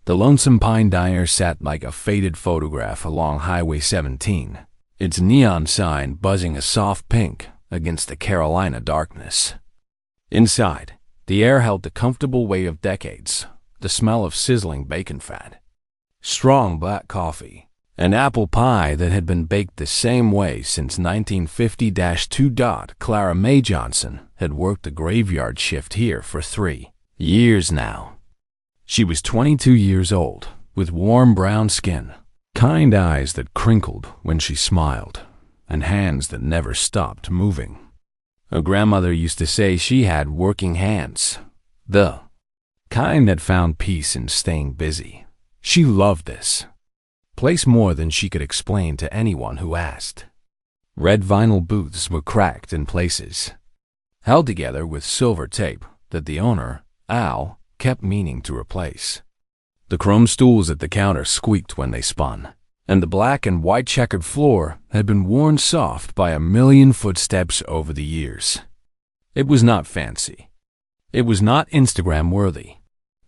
The Lonesome Pine Diner sat like a faded photograph along Highway 17, its neon sign buzzing a soft pink against the Carolina darkness. Inside, the air held the comfortable weight of decades, the smell of sizzling bacon fat, strong black coffee, and apple pie that had been baked the same way since 1950-2. Clara Mae Johnson had worked the graveyard shift here for 3 years now. She was 22 years old, with warm brown skin, kind eyes that crinkled when she smiled, and hands that never stopped moving. Her grandmother used to say she had working hands, the kind that found peace in staying busy. She loved this place more than she could explain to anyone who asked. Red vinyl booths were cracked in places, held together with silver tape that the owner, Al, kept meaning to replace. The chrome stools at the counter squeaked when they spun, and the black and white checkered floor had been worn soft by a million footsteps over the years. It was not fancy. It was not Instagram-worthy.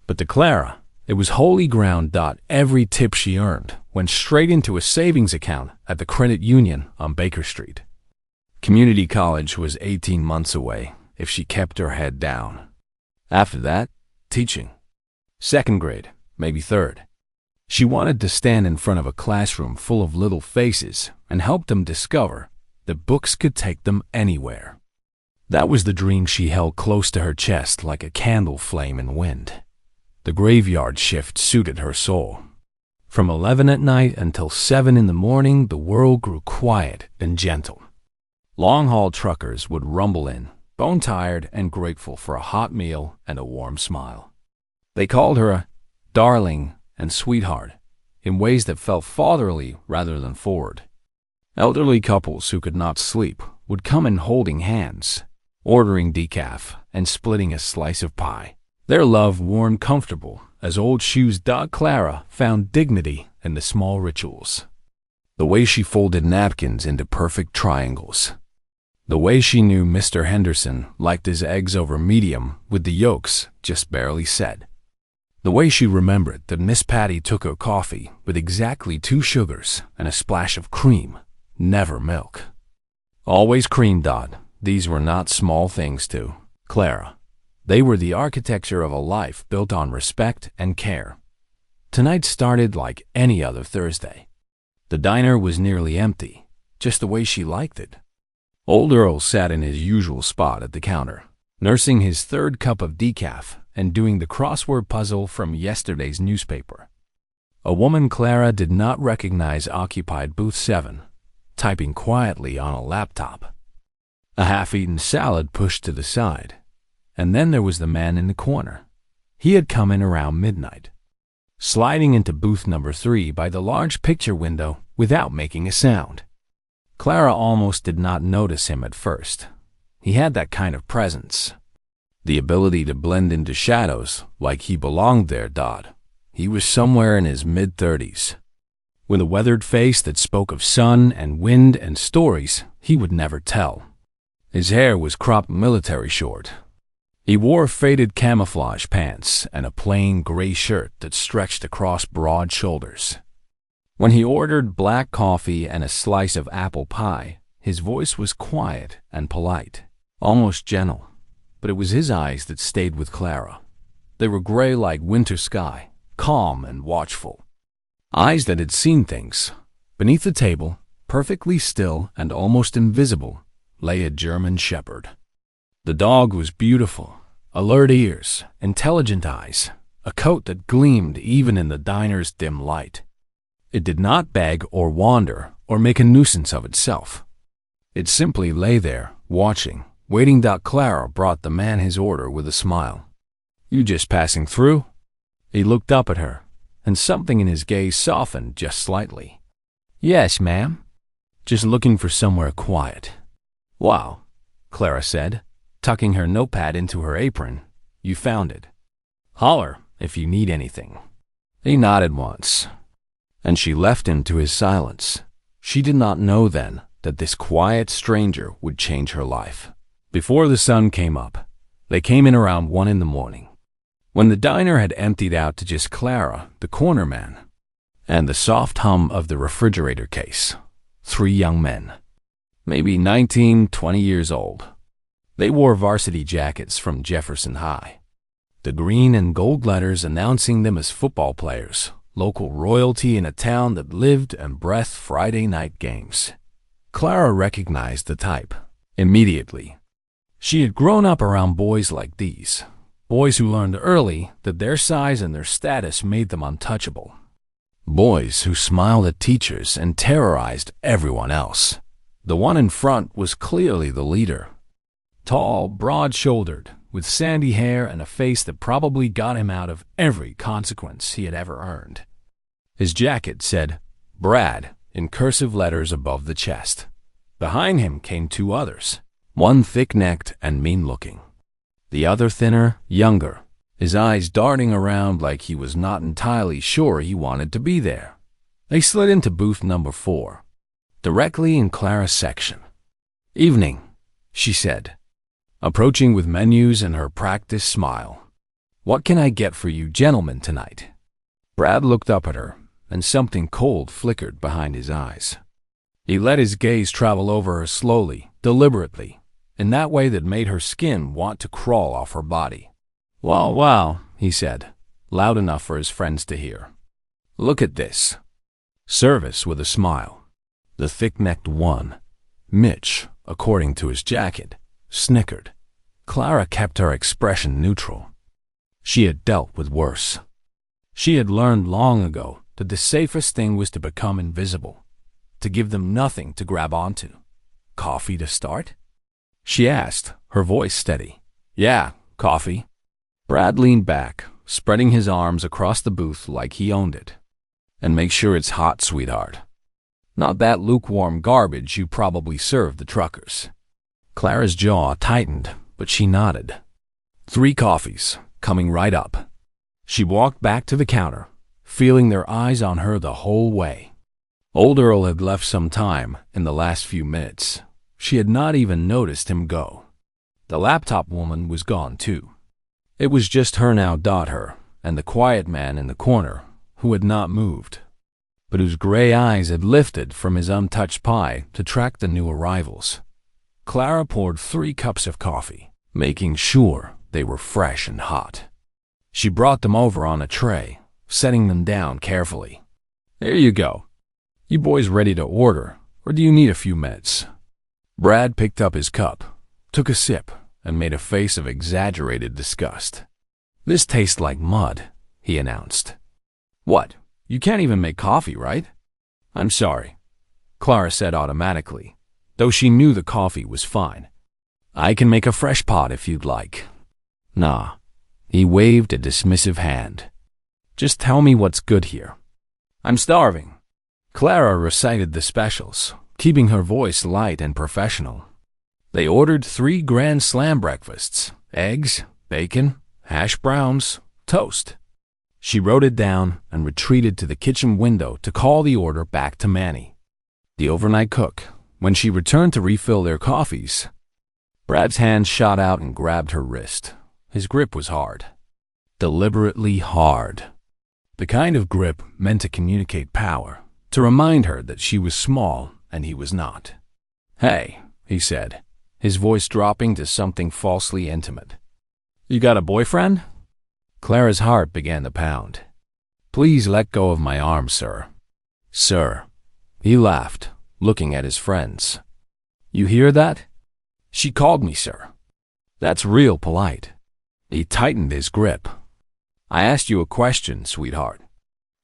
But to Clara, it was holy ground. Every tip she earned went straight into a savings account at the credit union on Baker Street. Community college was 18 months away if she kept her head down. After that, teaching. 2nd grade, maybe 3rd. She wanted to stand in front of a classroom full of little faces and help them discover that books could take them anywhere. That was the dream she held close to her chest like a candle flame in wind. The graveyard shift suited her soul. From 11 at night until 7 in the morning, the world grew quiet and gentle. Long-haul truckers would rumble in, bone-tired and grateful for a hot meal and a warm smile. They called her a darling and sweetheart in ways that felt fatherly rather than forward. Elderly couples who could not sleep would come in holding hands, ordering decaf and splitting a slice of pie. Their love worn comfortable as old shoes. Clara found dignity in the small rituals. The way she folded napkins into perfect triangles. The way she knew Mr. Henderson liked his eggs over medium with the yolks just barely set. The way she remembered that Miss Patty took her coffee with exactly 2 sugars and a splash of cream, never milk. Always cream. These were not small things to Clara. They were the architecture of a life built on respect and care. Tonight started like any other Thursday. The diner was nearly empty, just the way she liked it. Old Earl sat in his usual spot at the counter, nursing his 3rd cup of decaf and doing the crossword puzzle from yesterday's newspaper. A woman Clara did not recognize occupied booth 7, typing quietly on a laptop. A half-eaten salad pushed to the side. And then there was the man in the corner. He had come in around midnight, sliding into booth number 3 by the large picture window without making a sound. Clara almost did not notice him at first. He had that kind of presence, the ability to blend into shadows like he belonged there. He was somewhere in his mid-30s, with a weathered face that spoke of sun and wind and stories he would never tell. His hair was cropped military short. He wore faded camouflage pants and a plain gray shirt that stretched across broad shoulders. When he ordered black coffee and a slice of apple pie, his voice was quiet and polite, almost gentle, but it was his eyes that stayed with Clara. They were gray like winter sky, calm and watchful. Eyes that had seen things. Beneath the table, perfectly still and almost invisible, lay a German shepherd. The dog was beautiful, alert ears, intelligent eyes, a coat that gleamed even in the diner's dim light. It did not beg or wander or make a nuisance of itself. It simply lay there, watching, waiting. Clara brought the man his order with a smile. "You just passing through?" He looked up at her, and something in his gaze softened just slightly. "Yes, ma'am. Just looking for somewhere quiet." "Wow," Clara said, tucking her notepad into her apron. "You found it. Holler if you need anything." He nodded once, and she left him to his silence. She did not know then that this quiet stranger would change her life. Before the sun came up, they came in around 1 in the morning. When the diner had emptied out to just Clara, the corner man, and the soft hum of the refrigerator case, 3 young men, maybe 19, 20 years old. They wore varsity jackets from Jefferson High, the green and gold letters announcing them as football players, local royalty in a town that lived and breathed Friday night games. Clara recognized the type immediately. She had grown up around boys like these, boys who learned early that their size and their status made them untouchable. Boys who smiled at teachers and terrorized everyone else. The one in front was clearly the leader. Tall, broad-shouldered, with sandy hair and a face that probably got him out of every consequence he had ever earned. His jacket said, "Brad," in cursive letters above the chest. Behind him came 2 others, one thick-necked and mean-looking, the other thinner, younger, his eyes darting around like he was not entirely sure he wanted to be there. They slid into booth number 4, directly in Clara's section. "Evening," she said, approaching with menus and her practiced smile. "What can I get for you gentlemen tonight?" Brad looked up at her, and something cold flickered behind his eyes. He let his gaze travel over her slowly, deliberately, in that way that made her skin want to crawl off her body. Well, he said, loud enough for his friends to hear. "Look at this." Service with a smile. The thick-necked one, Mitch, according to his jacket, snickered. Clara kept her expression neutral. She had dealt with worse. She had learned long ago that the safest thing was to become invisible, to give them nothing to grab onto. "Coffee to start?" she asked, her voice steady. "Yeah, coffee." Brad leaned back, spreading his arms across the booth like he owned it. "And make sure it's hot, sweetheart. Not that lukewarm garbage you probably serve the truckers." Clara's jaw tightened, but she nodded. 3 coffees, coming right up. She walked back to the counter, feeling their eyes on her the whole way. Old Earl had left some time in the last few minutes. She had not even noticed him go. The laptop woman was gone too. It was just her now, her, and the quiet man in the corner, who had not moved, but whose gray eyes had lifted from his untouched pie to track the new arrivals. Clara poured 3 cups of coffee, making sure they were fresh and hot. She brought them over on a tray, setting them down carefully. "There you go. You boys ready to order, or do you need a few minutes?" Brad picked up his cup, took a sip, and made a face of exaggerated disgust. "This tastes like mud," he announced. "What? You can't even make coffee, right?" "I'm sorry," Clara said automatically, though she knew the coffee was fine. "I can make a fresh pot if you'd like." "Nah." He waved a dismissive hand. "Just tell me what's good here." "I'm starving." Clara recited the specials, keeping her voice light and professional. They ordered 3 Grand Slam breakfasts, eggs, bacon, hash browns, toast. She wrote it down and retreated to the kitchen window to call the order back to Manny, the overnight cook. When she returned to refill their coffees, Brad's hand shot out and grabbed her wrist. His grip was hard. Deliberately hard. The kind of grip meant to communicate power, to remind her that she was small and he was not. "Hey," he said, his voice dropping to something falsely intimate. "You got a boyfriend?" Clara's heart began to pound. "Please let go of my arm, sir." "Sir." He laughed, looking at his friends. "You hear that? She called me sir. That's real polite." He tightened his grip. "I asked you a question, sweetheart.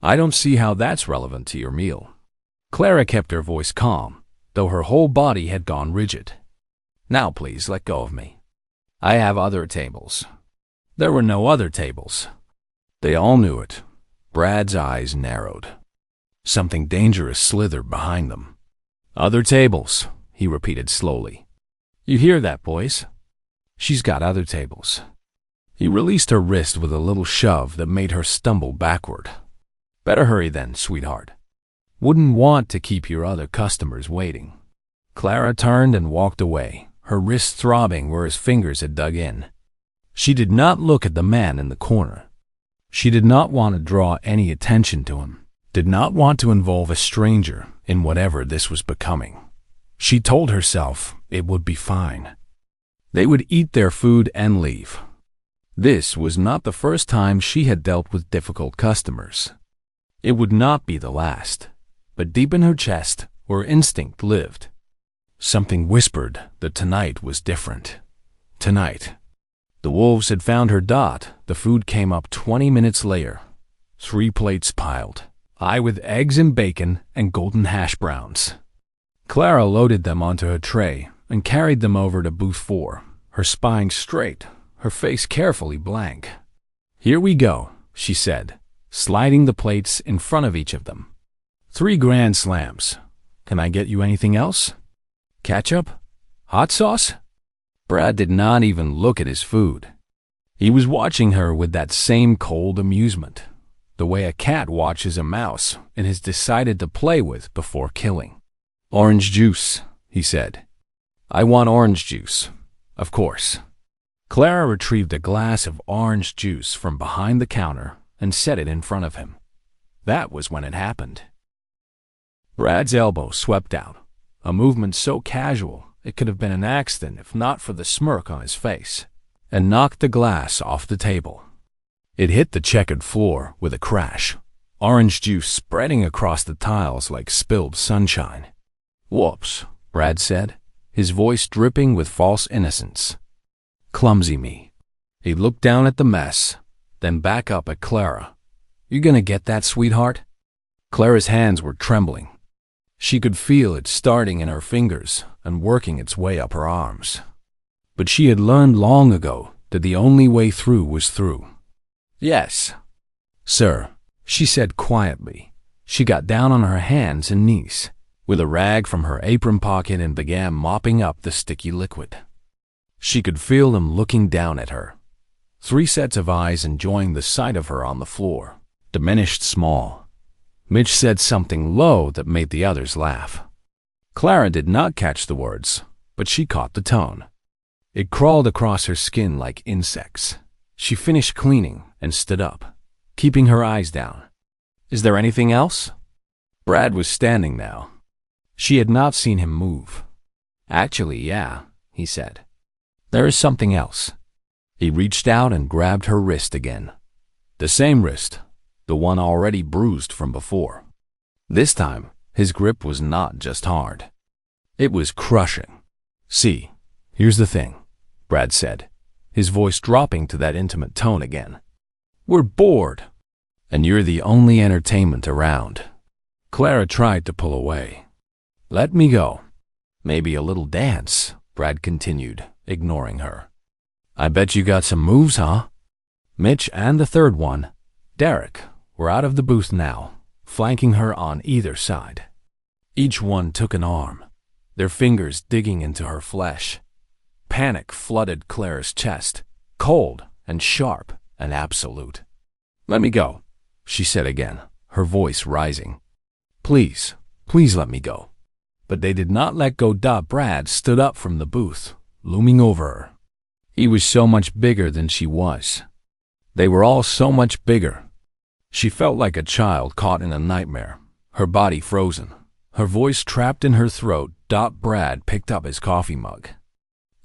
I don't see how that's relevant to your meal." Clara kept her voice calm, though her whole body had gone rigid. "Now please let go of me. I have other tables." There were no other tables. They all knew it. Brad's eyes narrowed. Something dangerous slithered behind them. "Other tables," he repeated slowly. "You hear that, boys? She's got other tables." He released her wrist with a little shove that made her stumble backward. "Better hurry then, sweetheart. Wouldn't want to keep your other customers waiting." Clara turned and walked away, her wrist throbbing where his fingers had dug in. She did not look at the man in the corner. She did not want to draw any attention to him, did not want to involve a stranger in whatever this was becoming. She told herself it would be fine. They would eat their food and leave. This was not the first time she had dealt with difficult customers. It would not be the last, but deep in her chest, where instinct lived, something whispered that tonight was different. Tonight. The wolves had found her. The food came up 20 minutes later. 3 plates piled, I with eggs and bacon and golden hash browns. Clara loaded them onto her tray and carried them over to booth 4, her spine straight, her face carefully blank. Here we go, she said, sliding the plates in front of each of them. 3 grand slams. Can I get you anything else? Ketchup? Hot sauce? Brad did not even look at his food. He was watching her with that same cold amusement, the way a cat watches a mouse it has decided to play with before killing. Orange juice, he said. I want orange juice, of course. Clara retrieved a glass of orange juice from behind the counter and set it in front of him. That was when it happened. Brad's elbow swept out, a movement so casual it could have been an accident if not for the smirk on his face, and knocked the glass off the table. It hit the checkered floor with a crash, orange juice spreading across the tiles like spilled sunshine. Whoops, Brad said, his voice dripping with false innocence. Clumsy me. He looked down at the mess, then back up at Clara. You gonna get that, sweetheart? Clara's hands were trembling. She could feel it starting in her fingers and working its way up her arms. But she had learned long ago that the only way through was through. Yes, sir, she said quietly. She got down on her hands and knees, with a rag from her apron pocket and began mopping up the sticky liquid. She could feel them looking down at her. 3 sets of eyes enjoying the sight of her on the floor, diminished small. Mitch said something low that made the others laugh. Clara did not catch the words, but she caught the tone. It crawled across her skin like insects. She finished cleaning and stood up, keeping her eyes down. Is there anything else? Brad was standing now. She had not seen him move. Actually, yeah, he said. There is something else. He reached out and grabbed her wrist again. The same wrist, the one already bruised from before. This time, his grip was not just hard. It was crushing. See, here's the thing, Brad said, his voice dropping to that intimate tone again. We're bored, and you're the only entertainment around. Clara tried to pull away. Let me go. Maybe a little dance, Brad continued, ignoring her. I bet you got some moves, huh? Mitch and the third one, Derek, were out of the booth now, flanking her on either side. Each one took an arm, their fingers digging into her flesh. Panic flooded Clara's chest, cold and sharp and absolute. Let me go, she said again, her voice rising. Please, please let me go. But they did not let go. Brad stood up from the booth, looming over her. He was so much bigger than she was. They were all so much bigger. She felt like a child caught in a nightmare, her body frozen, her voice trapped in her throat. Brad picked up his coffee mug.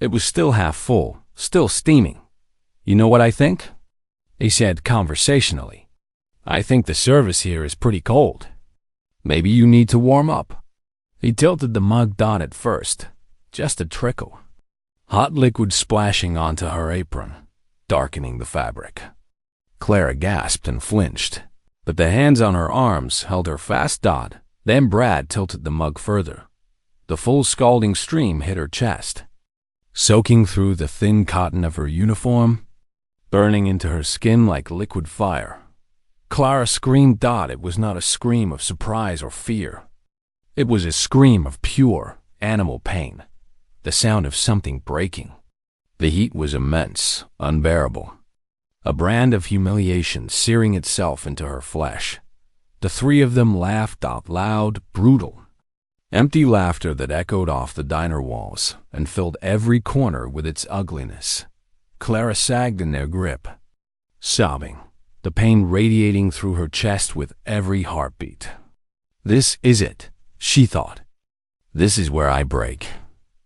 It was still half full, still steaming. You know what I think? He said conversationally. I think the service here is pretty cold. Maybe you need to warm up. He tilted the mug. At first, just a trickle. Hot liquid splashing onto her apron, darkening the fabric. Clara gasped and flinched, but the hands on her arms held her fast. Then Brad tilted the mug further. The full scalding stream hit her chest, soaking through the thin cotton of her uniform, burning into her skin like liquid fire. Clara screamed. It was not a scream of surprise or fear. It was a scream of pure animal pain, the sound of something breaking. The heat was immense, unbearable. A brand of humiliation searing itself into her flesh. The 3 of them laughed out loud, brutal. Empty laughter that echoed off the diner walls and filled every corner with its ugliness. Clara sagged in their grip, sobbing, the pain radiating through her chest with every heartbeat. This is it, she thought. This is where I break.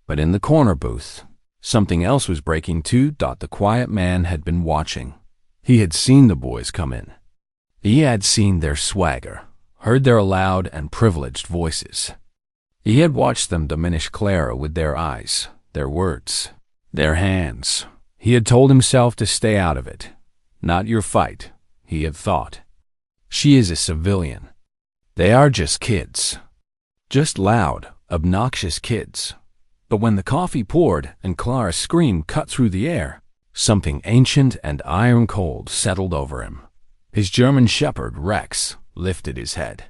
But in the corner booth, something else was breaking too. The quiet man had been watching. He had seen the boys come in. He had seen their swagger, heard their loud and privileged voices. He had watched them diminish Clara with their eyes, their words, their hands. He had told himself to stay out of it. Not your fight, he had thought. She is a civilian. They are just kids. Just loud, obnoxious kids. But when the coffee poured and Clara's scream cut through the air, something ancient and iron-cold settled over him. His German shepherd, Rex, lifted his head.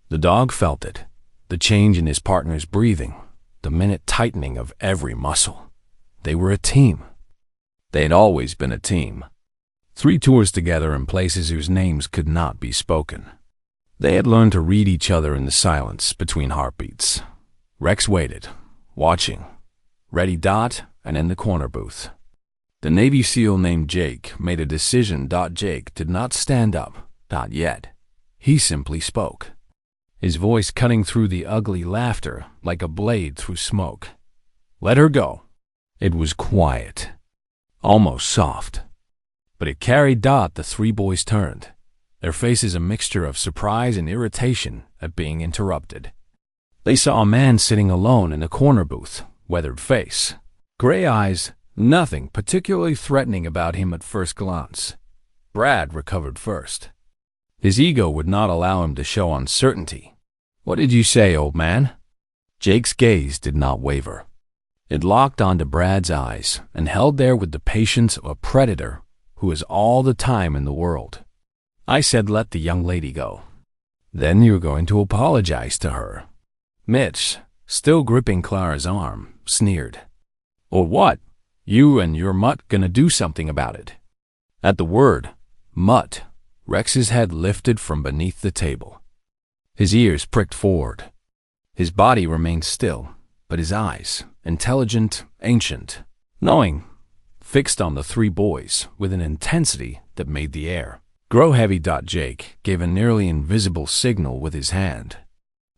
The dog felt it, the change in his partner's breathing, the minute tightening of every muscle. They were a team. They had always been a team. 3 tours together in places whose names could not be spoken. They had learned to read each other in the silence between heartbeats. Rex waited, watching, ready. And in the corner booth. The Navy SEAL named Jake made a decision. Jake did not stand up, not yet. He simply spoke, his voice cutting through the ugly laughter like a blade through smoke. Let her go. It was quiet, almost soft. But it carried. The 3 boys turned, their faces a mixture of surprise and irritation at being interrupted. They saw a man sitting alone in a corner booth, weathered face, gray eyes, nothing particularly threatening about him at first glance. Brad recovered first. His ego would not allow him to show uncertainty. What did you say, old man? Jake's gaze did not waver. It locked onto Brad's eyes and held there with the patience of a predator who has all the time in the world. I said let the young lady go. Then you're going to apologize to her. Mitch, still gripping Clara's arm, sneered. Or what? You and your mutt gonna do something about it. At the word, mutt, Rex's head lifted from beneath the table. His ears pricked forward. His body remained still, but his eyes, intelligent, ancient, knowing, fixed on the 3 boys with an intensity that made the air grow heavy. Jake gave a nearly invisible signal with his hand.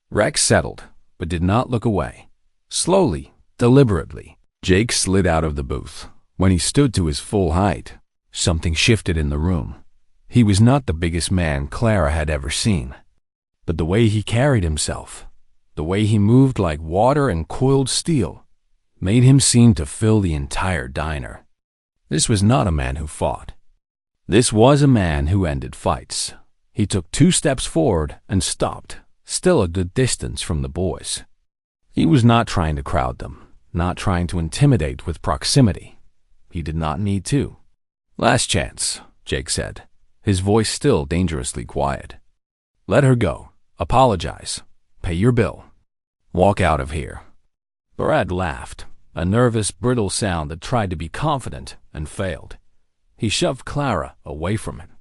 Rex settled, but did not look away. Slowly, deliberately, Jake slid out of the booth. When he stood to his full height, something shifted in the room. He was not the biggest man Clara had ever seen. But the way he carried himself, the way he moved like water and coiled steel, made him seem to fill the entire diner. This was not a man who fought. This was a man who ended fights. He took 2 steps forward and stopped, still a good distance from the boys. He was not trying to crowd them, not trying to intimidate with proximity. He did not need to. Last chance, Jake said, his voice still dangerously quiet. Let her go. Apologize. Pay your bill. Walk out of here. Brad laughed, a nervous, brittle sound that tried to be confident and failed. He shoved Clara away from him.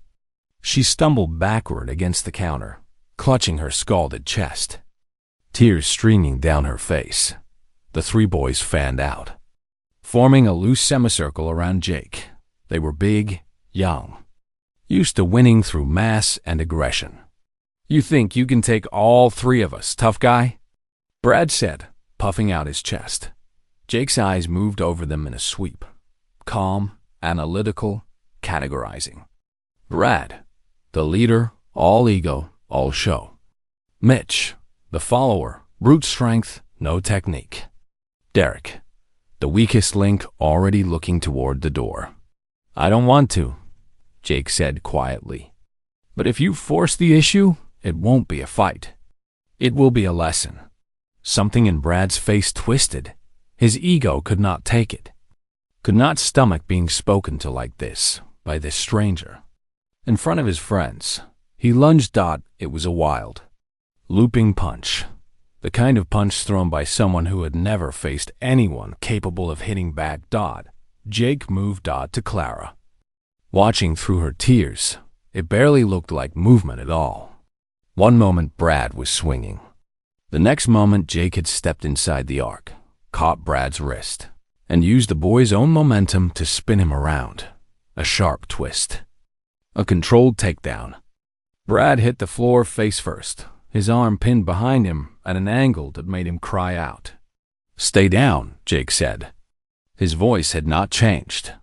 She stumbled backward against the counter, clutching her scalded chest, tears streaming down her face. The 3 boys fanned out, forming a loose semicircle around Jake. They were big, young, used to winning through mass and aggression. You think you can take all 3 of us, tough guy? Brad said, puffing out his chest. Jake's eyes moved over them in a sweep, calm, analytical, categorizing. Brad, the leader, all ego, all show. Mitch, the follower, brute strength, no technique. Derek, the weakest link, already looking toward the door. I don't want to, Jake said quietly. But if you force the issue, it won't be a fight. It will be a lesson. Something in Brad's face twisted. His ego could not take it, could not stomach being spoken to like this by this stranger. In front of his friends, he lunged. It was a wild, looping punch, the kind of punch thrown by someone who had never faced anyone capable of hitting back. Jake moved to Clara. Watching through her tears, it barely looked like movement at all. One moment Brad was swinging. The next moment Jake had stepped inside the arc, caught Brad's wrist, and used the boy's own momentum to spin him around. A sharp twist. A controlled takedown. Brad hit the floor face first, his arm pinned behind him at an angle that made him cry out. "Stay down," Jake said. His voice had not changed.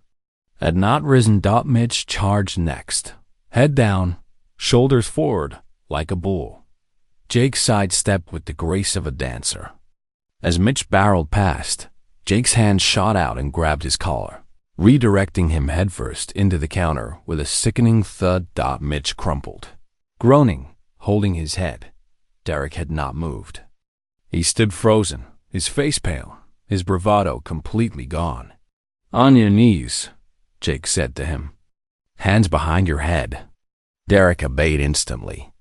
Had not risen. Mitch charged next. Head down, shoulders forward, like a bull. Jake sidestepped with the grace of a dancer. As Mitch barreled past, Jake's hand shot out and grabbed his collar, redirecting him headfirst into the counter with a sickening thud. Mitch crumpled, groaning, holding his head. Derek had not moved. He stood frozen, his face pale, his bravado completely gone. "On your knees," Jake said to him. "Hands behind your head." Derek obeyed instantly,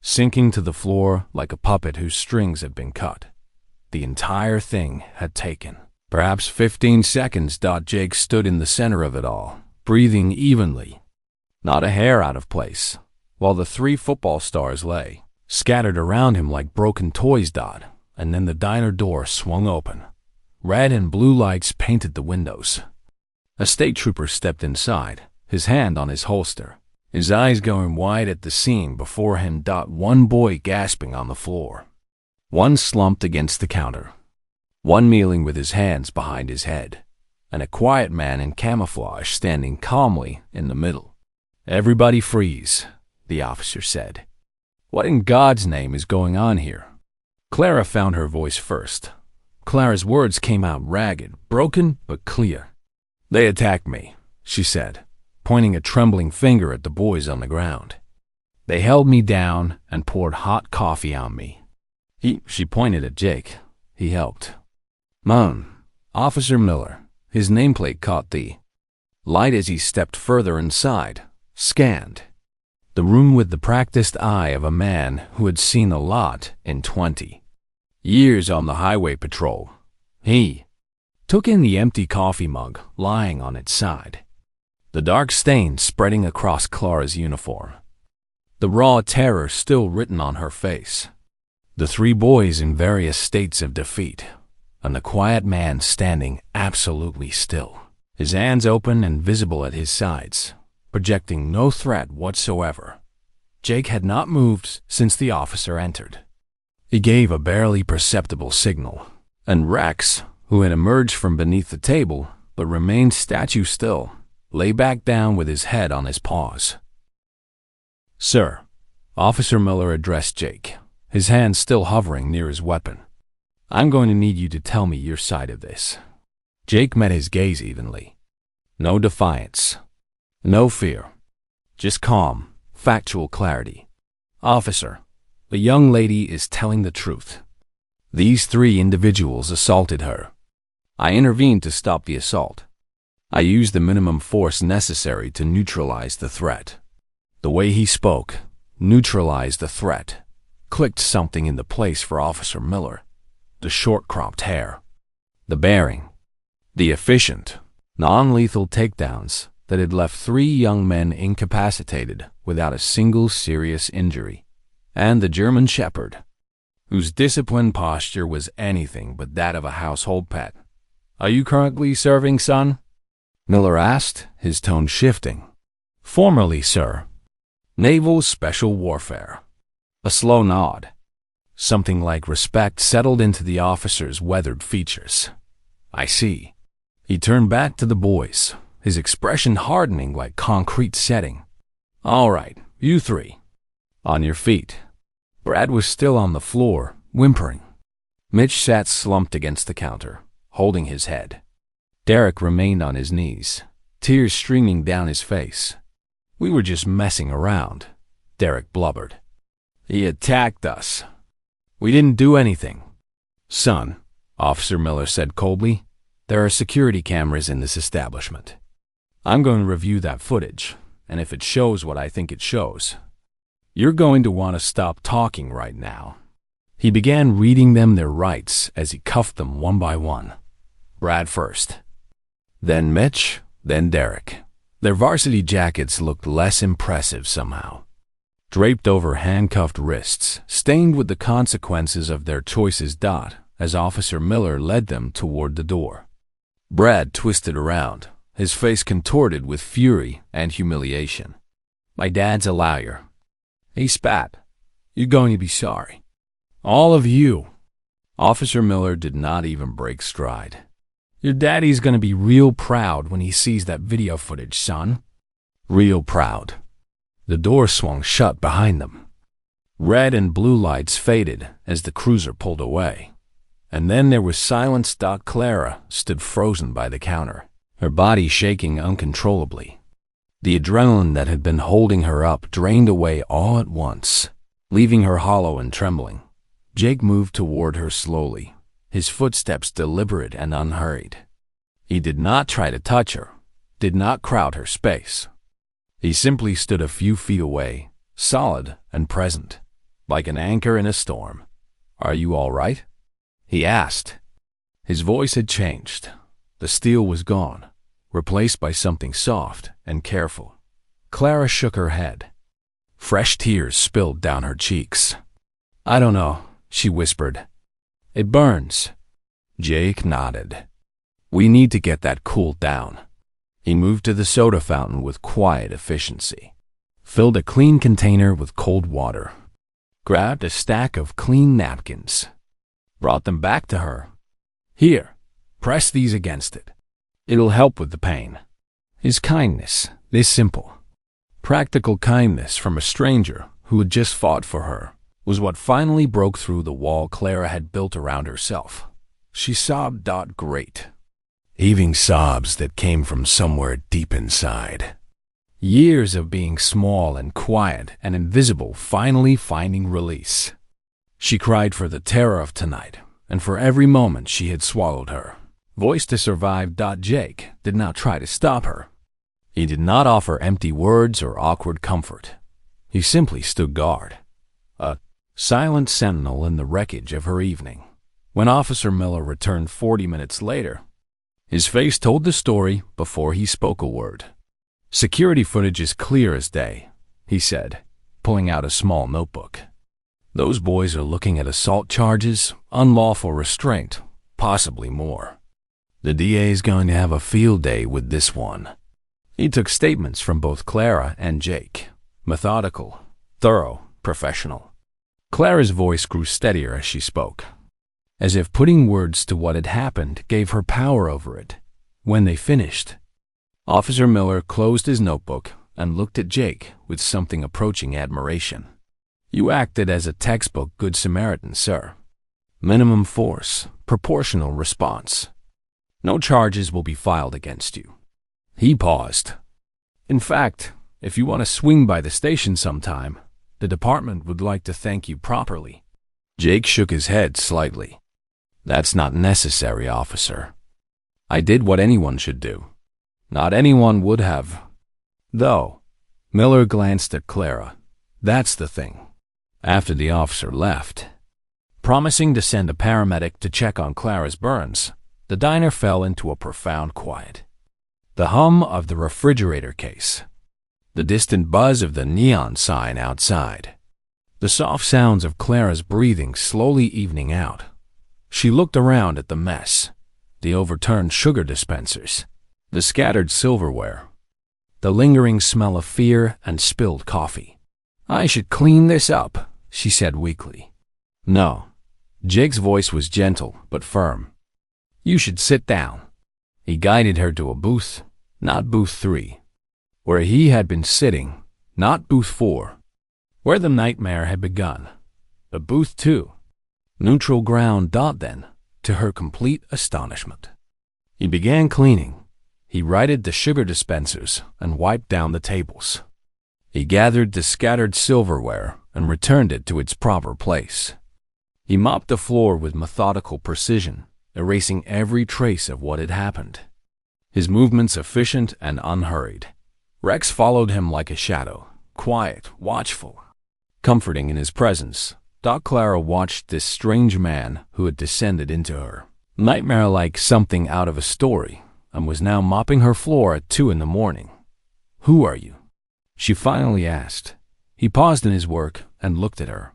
sinking to the floor like a puppet whose strings had been cut. The entire thing had taken perhaps 15 seconds. Jake stood in the center of it all, breathing evenly, not a hair out of place, while the 3 football stars lay scattered around him like broken toys. And then the diner door swung open. Red and blue lights painted the windows. A state trooper stepped inside, his hand on his holster, his eyes going wide at the scene before him. One boy gasping on the floor, one slumped against the counter, one kneeling with his hands behind his head, and a quiet man in camouflage standing calmly in the middle. "Everybody freeze," the officer said. "What in God's name is going on here?" Clara found her voice first. Clara's words came out ragged, broken, but clear. "They attacked me," she said, pointing a trembling finger at the boys on the ground. "They held me down and poured hot coffee on me." She pointed at Jake. He helped. Officer Miller. His nameplate caught the light as he stepped further inside, scanned the room with the practiced eye of a man who had seen a lot in 20 years on the highway patrol. He took in the empty coffee mug lying on its side, the dark stain spreading across Clara's uniform, the raw terror still written on her face, the 3 boys in various states of defeat, and the quiet man standing absolutely still, his hands open and visible at his sides, projecting no threat whatsoever. Jake had not moved since the officer entered. He gave a barely perceptible signal, and Rex, who had emerged from beneath the table but remained statue still, lay back down with his head on his paws. "Sir," Officer Miller addressed Jake, his hand still hovering near his weapon. "I'm going to need you to tell me your side of this." Jake met his gaze evenly. No defiance, no fear, just calm, factual clarity. "Officer, the young lady is telling the truth. These 3 individuals assaulted her. I intervened to stop the assault. I used the minimum force necessary to neutralize the threat." The way he spoke, neutralize the threat, clicked something into place for Officer Miller. The short cropped hair, the bearing, the efficient, non-lethal takedowns that had left 3 young men incapacitated without a single serious injury, and the German Shepherd, whose disciplined posture was anything but that of a household pet. "Are you currently serving, son?" Miller asked, his tone shifting. "Formerly, sir. Naval Special Warfare." A slow nod. Something like respect settled into the officer's weathered features. "I see." He turned back to the boys, his expression hardening like concrete setting. "All right, you 3. On your feet." Brad was still on the floor, whimpering. Mitch sat slumped against the counter, holding his head. Derek remained on his knees, tears streaming down his face. "We were just messing around," Derek blubbered. "He attacked us. We didn't do anything." "Son," Officer Miller said coldly, "there are security cameras in this establishment. I'm going to review that footage, and if it shows what I think it shows, you're going to want to stop talking right now." He began reading them their rights as he cuffed them one by one. Brad first, then Mitch, then Derek. Their varsity jackets looked less impressive somehow, draped over handcuffed wrists, stained with the consequences of their choices. As Officer Miller led them toward the door. Brad twisted around, his face contorted with fury and humiliation. My dad's a liar. He spat. You're going to be sorry. All of you. Officer Miller did not even break stride. Your daddy's going to be real proud when he sees that video footage, son. Real proud. The door swung shut behind them. Red and blue lights faded as the cruiser pulled away. And then there was silence. Clara stood frozen by the counter, her body shaking uncontrollably. The adrenaline that had been holding her up drained away all at once, leaving her hollow and trembling. Jake moved toward her slowly, his footsteps deliberate and unhurried. He did not try to touch her, did not crowd her space. He simply stood a few feet away, solid and present, like an anchor in a storm. Are you all right? He asked. His voice had changed. The steel was gone, replaced by something soft and careful. Clara shook her head. Fresh tears spilled down her cheeks. I don't know, she whispered. It burns. Jake nodded. We need to get that cooled down. He moved to the soda fountain with quiet efficiency, filled a clean container with cold water, grabbed a stack of clean napkins, brought them back to her. Here, press these against it. It'll help with the pain. His kindness, this simple, practical kindness from a stranger who had just fought for her, was what finally broke through the wall Clara had built around herself. She sobbed. Great. Heaving sobs that came from somewhere deep inside. Years of being small and quiet and invisible finally finding release. She cried for the terror of tonight, and for every moment she had swallowed her. Voice to survive. Jake did not try to stop her. He did not offer empty words or awkward comfort. He simply stood guard, a silent sentinel in the wreckage of her evening. When Officer Miller returned 40 minutes later, his face told the story before he spoke a word. Security footage is clear as day, he said, pulling out a small notebook. Those boys are looking at assault charges, unlawful restraint, possibly more. The DA is going to have a field day with this one. He took statements from both Clara and Jake, methodical, thorough, professional. Clara's voice grew steadier as she spoke, as if putting words to what had happened gave her power over it. When they finished, Officer Miller closed his notebook and looked at Jake with something approaching admiration. You acted as a textbook Good Samaritan, sir. Minimum force, proportional response. No charges will be filed against you. He paused. In fact, if you want to swing by the station sometime, the department would like to thank you properly. Jake shook his head slightly. That's not necessary, officer. I did what anyone should do. Not anyone would have. Though, Miller glanced at Clara. That's the thing. After the officer left, promising to send a paramedic to check on Clara's burns, the diner fell into a profound quiet. The hum of the refrigerator case, the distant buzz of the neon sign outside, the soft sounds of Clara's breathing slowly evening out. She looked around at the mess, the overturned sugar dispensers, the scattered silverware, the lingering smell of fear and spilled coffee. I should clean this up, she said weakly. No. Jake's voice was gentle but firm. You should sit down. He guided her to a booth, not booth 3, where he had been sitting, not booth 4, where the nightmare had begun, but booth 2. Neutral ground. Then, to her complete astonishment, he began cleaning. He righted the sugar dispensers and wiped down the tables. He gathered the scattered silverware and returned it to its proper place. He mopped the floor with methodical precision, erasing every trace of what had happened. His movements efficient and unhurried. Rex followed him like a shadow, quiet, watchful, comforting in his presence. Clara watched this strange man who had descended into her, nightmare-like something out of a story, and was now mopping her floor at 2 a.m. Who are you? She finally asked. He paused in his work and looked at her.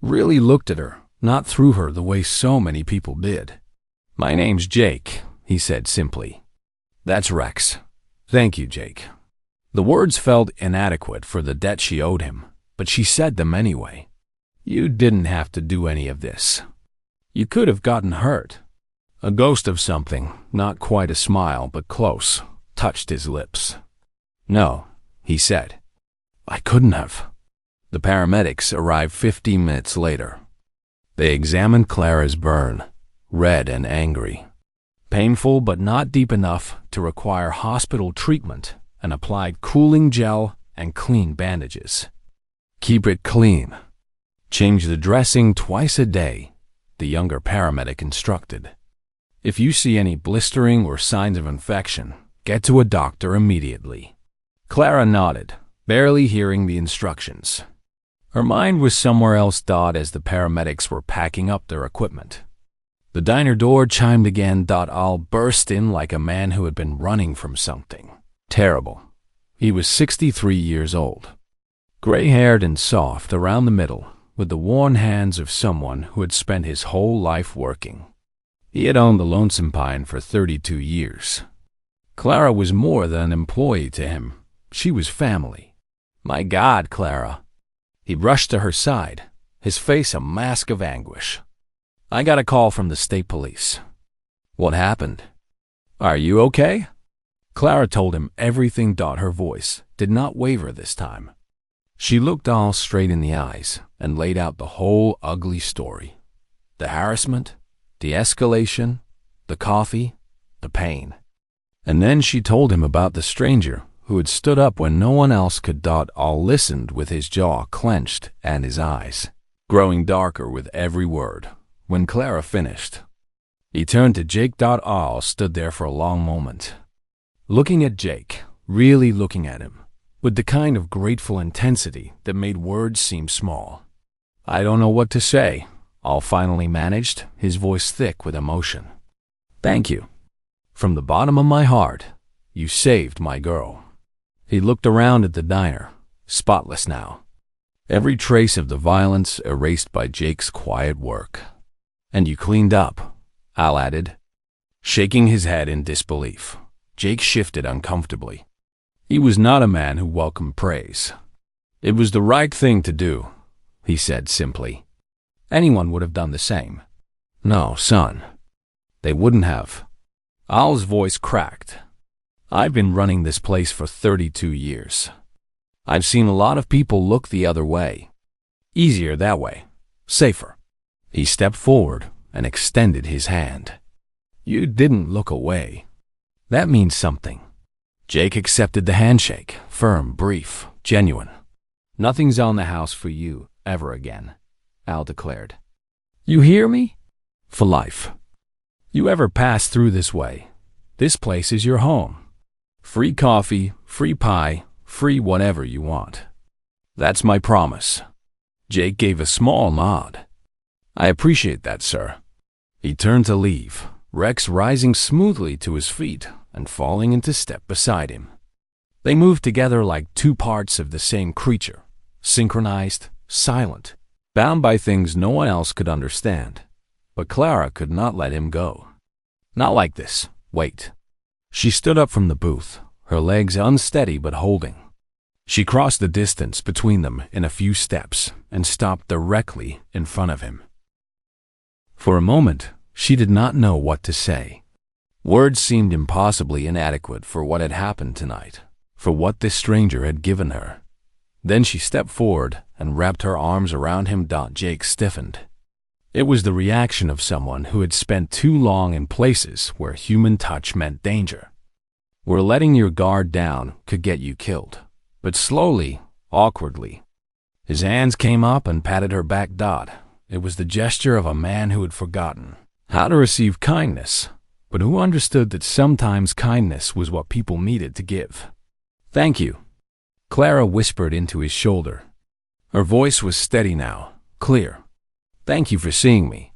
Really looked at her, not through her the way so many people did. My name's Jake, he said simply. That's Rex. Thank you, Jake. The words felt inadequate for the debt she owed him, but she said them anyway. You didn't have to do any of this. You could have gotten hurt. A ghost of something, not quite a smile but close, touched his lips. No, he said. I couldn't have. The paramedics arrived 15 minutes later. They examined Clara's burn, red and angry. Painful but not deep enough to require hospital treatment, and applied cooling gel and clean bandages. Keep it clean. Change the dressing twice a day, the younger paramedic instructed. If you see any blistering or signs of infection, get to a doctor immediately. Clara nodded, barely hearing the instructions. Her mind was somewhere else as the paramedics were packing up their equipment. The diner door chimed again. Al burst in like a man who had been running from something terrible. He was 63 years old, gray-haired and soft around the middle, with the worn hands of someone who had spent his whole life working. He had owned the Lonesome Pine for 32 years. Clara was more than an employee to him. She was family. My God, Clara. He rushed to her side, his face a mask of anguish. I got a call from the state police. What happened? Are you okay? Clara told him everything. Her voice did not waver this time. She looked Al straight in the eyes and laid out the whole ugly story. The harassment, the escalation, the coffee, the pain. And then she told him about the stranger who had stood up when no one else could. Al listened with his jaw clenched and his eyes growing darker with every word. When Clara finished, he turned to Jake. Al stood there for a long moment, looking at Jake, really looking at him, with the kind of grateful intensity that made words seem small. I don't know what to say, Al finally managed, his voice thick with emotion. Thank you. From the bottom of my heart, you saved my girl. He looked around at the diner, spotless now, every trace of the violence erased by Jake's quiet work. And you cleaned up, Al added. Shaking his head in disbelief, Jake shifted uncomfortably. He was not a man who welcomed praise. It was the right thing to do, he said simply. Anyone would have done the same. No, son. They wouldn't have. Al's voice cracked. I've been running this place for 32 years. I've seen a lot of people look the other way. Easier that way. Safer. He stepped forward and extended his hand. You didn't look away. That means something. Jake accepted the handshake, firm, brief, genuine. Nothing's on the house for you ever again, Al declared. You hear me? For life. You ever pass through this way, this place is your home. Free coffee, free pie, free whatever you want. That's my promise. Jake gave a small nod. I appreciate that, sir. He turned to leave, Rex rising smoothly to his feet and falling into step beside him. They moved together like two parts of the same creature, synchronized, silent, bound by things no one else could understand. But Clara could not let him go. Not like this. Wait. She stood up from the booth, her legs unsteady but holding. She crossed the distance between them in a few steps and stopped directly in front of him. For a moment, she did not know what to say. Words seemed impossibly inadequate for what had happened tonight, for what this stranger had given her. Then she stepped forward and wrapped her arms around him. Jake stiffened. It was the reaction of someone who had spent too long in places where human touch meant danger, where letting your guard down could get you killed. But slowly, awkwardly, his hands came up and patted her back. It was the gesture of a man who had forgotten how to receive kindness, but who understood that sometimes kindness was what people needed to give. Thank you, Clara whispered into his shoulder. Her voice was steady now, clear. Thank you for seeing me.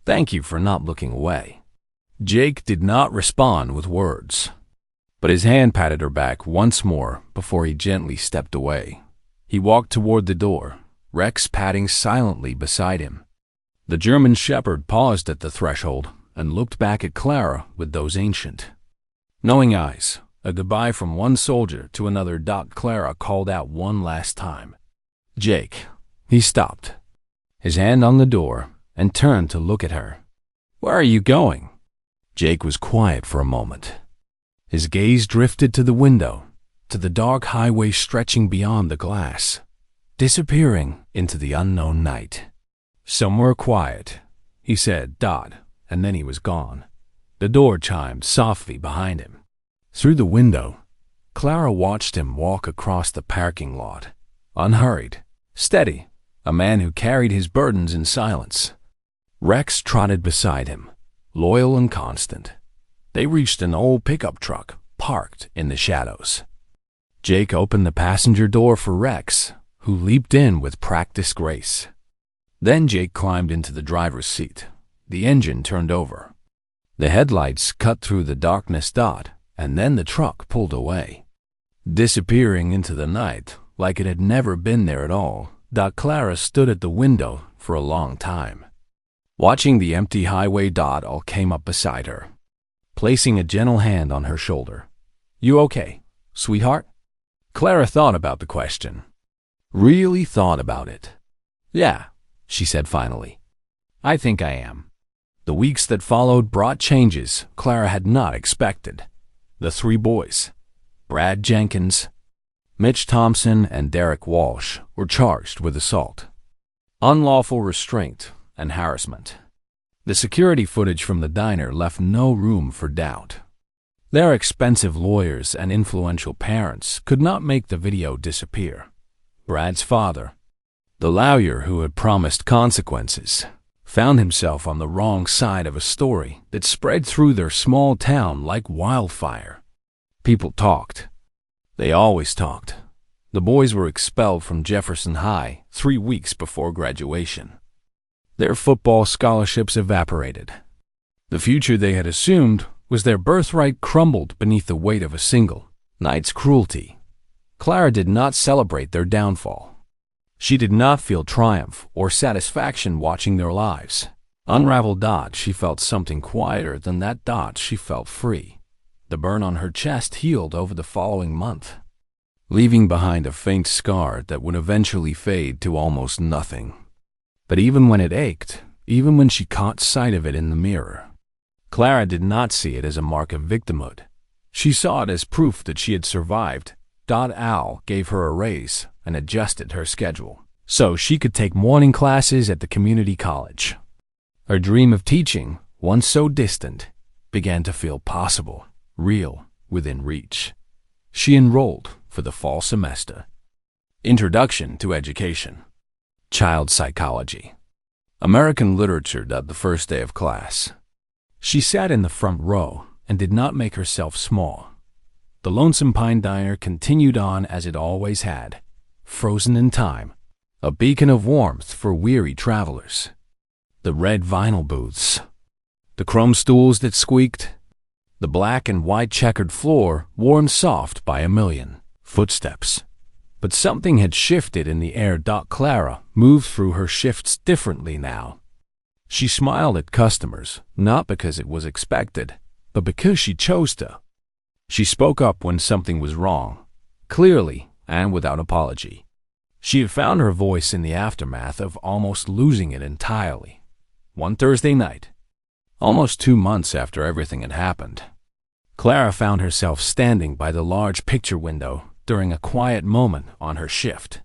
Thank you for not looking away. Jake did not respond with words, but his hand patted her back once more before he gently stepped away. He walked toward the door, Rex padding silently beside him. The German shepherd paused at the threshold and looked back at Clara with those ancient, knowing eyes. A goodbye from one soldier to another. Clara called out one last time. Jake. He stopped, his hand on the door, and turned to look at her. Where are you going? Jake was quiet for a moment. His gaze drifted to the window, to the dark highway stretching beyond the glass, disappearing into the unknown night. Somewhere quiet, he said, and then he was gone. The door chimed softly behind him. Through the window, Clara watched him walk across the parking lot, unhurried, steady, a man who carried his burdens in silence. Rex trotted beside him, loyal and constant. They reached an old pickup truck, parked in the shadows. Jake opened the passenger door for Rex, who leaped in with practiced grace. Then Jake climbed into the driver's seat. The engine turned over. The headlights cut through the darkness, and then the truck pulled away, disappearing into the night like it had never been there at all. Clara stood at the window for a long time, watching the empty highway. All came up beside her, placing a gentle hand on her shoulder. You okay, sweetheart? Clara thought about the question. Really thought about it. Yeah, she said finally. I think I am. The weeks that followed brought changes Clara had not expected. The three boys, Brad Jenkins, Mitch Thompson, and Derek Walsh, were charged with assault, unlawful restraint, and harassment. The security footage from the diner left no room for doubt. Their expensive lawyers and influential parents could not make the video disappear. Brad's father, the lawyer who had promised consequences, found himself on the wrong side of a story that spread through their small town like wildfire. People talked. They always talked. The boys were expelled from Jefferson High 3 weeks before graduation. Their football scholarships evaporated. The future they had assumed was their birthright crumbled beneath the weight of a single night's cruelty. Clara did not celebrate their downfall. She did not feel triumph or satisfaction watching their lives unravel. She felt something quieter than that. She felt free. The burn on her chest healed over the following month, leaving behind a faint scar that would eventually fade to almost nothing. But even when it ached, even when she caught sight of it in the mirror, Clara did not see it as a mark of victimhood. She saw it as proof that she had survived. Al gave her a raise and adjusted her schedule so she could take morning classes at the community college. Her dream of teaching, once so distant, began to feel possible, real, within reach. She enrolled for the fall semester. Introduction to Education, Child Psychology, American Literature. The first day of class, she sat in the front row and did not make herself small. The Lonesome Pine Diner continued on as it always had, frozen in time, a beacon of warmth for weary travelers. The red vinyl booths, the chrome stools that squeaked, the black and white checkered floor worn soft by a million footsteps. But something had shifted in the air. Clara moved through her shifts differently now. She smiled at customers, not because it was expected, but because she chose to. She spoke up when something was wrong, clearly and without apology. She had found her voice in the aftermath of almost losing it entirely. One Thursday night, almost 2 months after everything had happened, Clara found herself standing by the large picture window during a quiet moment on her shift.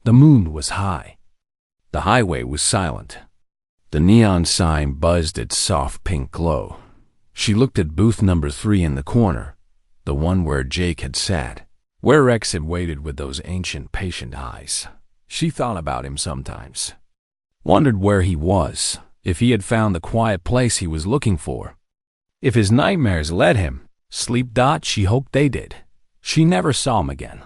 The moon was high. The highway was silent. The neon sign buzzed its soft pink glow. She looked at booth number 3 in the corner, the one where Jake had sat, where Rex had waited with those ancient patient eyes. She thought about him sometimes, wondered where he was, if he had found the quiet place he was looking for. If his nightmares led him, sleep. She hoped they did. She never saw him again,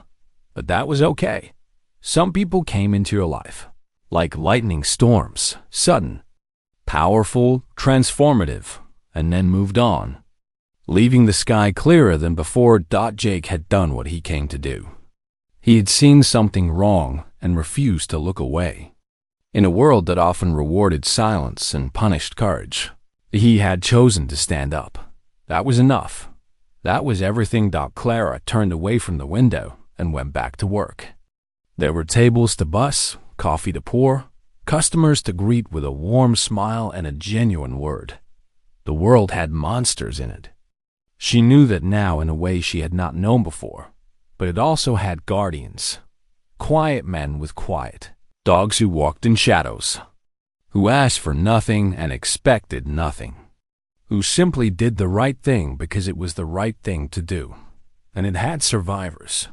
but that was okay. Some people came into your life, like lightning storms, sudden, powerful, transformative, and then moved on, leaving the sky clearer than before. Jake had done what he came to do. He had seen something wrong and refused to look away. In a world that often rewarded silence and punished courage, He had chosen to stand up. That was enough. That was everything. Clara turned away from the window and went back to work. There were tables to buss, coffee to pour, customers to greet with a warm smile and a genuine word. The world had monsters in it. She knew that now in a way she had not known before, but it also had guardians. Quiet men with quiet, dogs who walked in shadows, who asked for nothing and expected nothing, who simply did the right thing because it was the right thing to do. And it had survivors,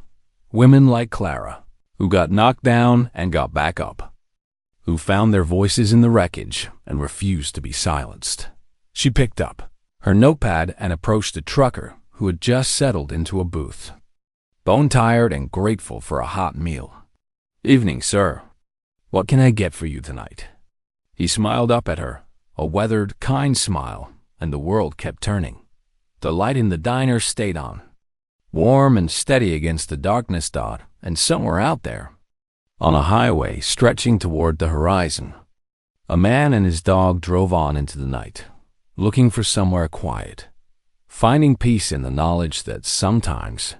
women like Clara, who got knocked down and got back up, who found their voices in the wreckage and refused to be silenced. She picked up her notepad and approached a trucker who had just settled into a booth, bone-tired and grateful for a hot meal. "Evening, sir. What can I get for you tonight?" He smiled up at her, a weathered, kind smile, and the world kept turning. The light in the diner stayed on, warm and steady against the darkness. And somewhere out there, on a highway stretching toward the horizon, a man and his dog drove on into the night, looking for somewhere quiet, finding peace in the knowledge that sometimes,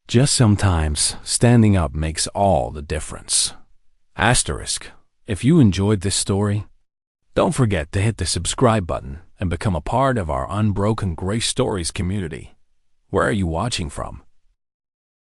just sometimes, standing up makes all the difference. Asterisk, if you enjoyed this story, don't forget to hit the subscribe button and become a part of our Unbroken Great Stories community. Where are you watching from?